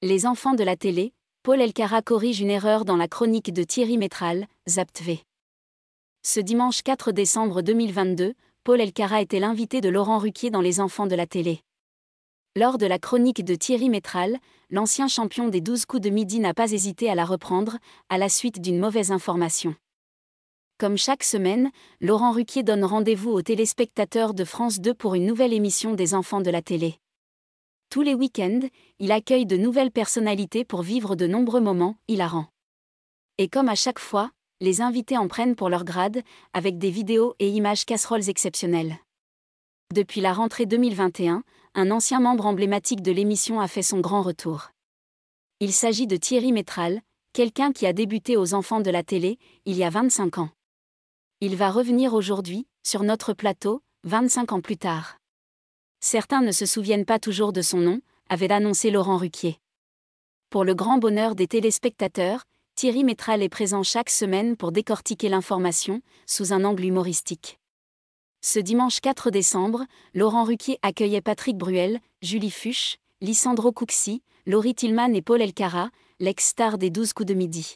Les enfants de la télé, Paul Elkarat corrige une erreur dans la chronique de Thierry Métral, ZapTV. Ce dimanche 4 décembre 2022, Paul Elkarat était l'invité de Laurent Ruquier dans Les enfants de la télé. Lors de la chronique de Thierry Métral, l'ancien champion des 12 coups de midi n'a pas hésité à la reprendre, à la suite d'une mauvaise information. Comme chaque semaine, Laurent Ruquier donne rendez-vous aux téléspectateurs de France 2 pour une nouvelle émission des enfants de la télé. Tous les week-ends, il accueille de nouvelles personnalités pour vivre de nombreux moments hilarants. Et comme à chaque fois, les invités en prennent pour leur grade, avec des vidéos et images casseroles exceptionnelles. Depuis la rentrée 2021, un ancien membre emblématique de l'émission a fait son grand retour. Il s'agit de Thierry Métral, quelqu'un qui a débuté aux enfants de la télé, il y a 25 ans. Il va revenir aujourd'hui, sur notre plateau, 25 ans plus tard. Certains ne se souviennent pas toujours de son nom, avait annoncé Laurent Ruquier. Pour le grand bonheur des téléspectateurs, Thierry Métral est présent chaque semaine pour décortiquer l'information, sous un angle humoristique. Ce dimanche 4 décembre, Laurent Ruquier accueillait Patrick Bruel, Julie Fuchs, Lisandro Cuxi, Laurie Tillman et Paul Elkarat, l'ex-star des 12 coups de midi.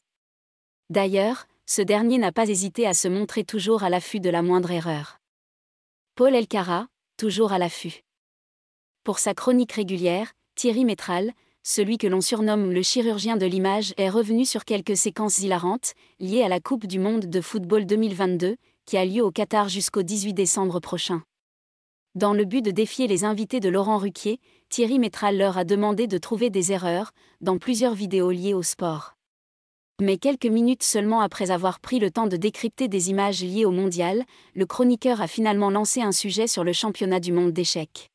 D'ailleurs, ce dernier n'a pas hésité à se montrer toujours à l'affût de la moindre erreur. Paul Elkarat, toujours à l'affût. Pour sa chronique régulière, Thierry Métral, celui que l'on surnomme le chirurgien de l'image, est revenu sur quelques séquences hilarantes, liées à la Coupe du monde de football 2022, qui a lieu au Qatar jusqu'au 18 décembre prochain. Dans le but de défier les invités de Laurent Ruquier, Thierry Métral leur a demandé de trouver des erreurs, dans plusieurs vidéos liées au sport. Mais quelques minutes seulement après avoir pris le temps de décrypter des images liées au mondial, le chroniqueur a finalement lancé un sujet sur le championnat du monde d'échecs.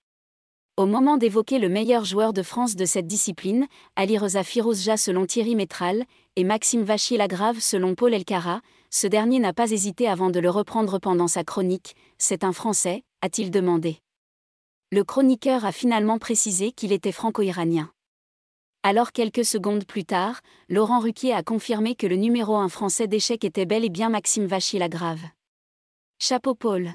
Au moment d'évoquer le meilleur joueur de France de cette discipline, Ali Reza Firouzja selon Thierry Métral, et Maxime Vachier-Lagrave selon Paul Elkarat, ce dernier n'a pas hésité avant de le reprendre pendant sa chronique. « C'est un Français ?» a-t-il demandé. Le chroniqueur a finalement précisé qu'il était franco-iranien. Alors quelques secondes plus tard, Laurent Ruquier a confirmé que le numéro 1 français d'échecs était bel et bien Maxime Vachier-Lagrave. Chapeau Paul.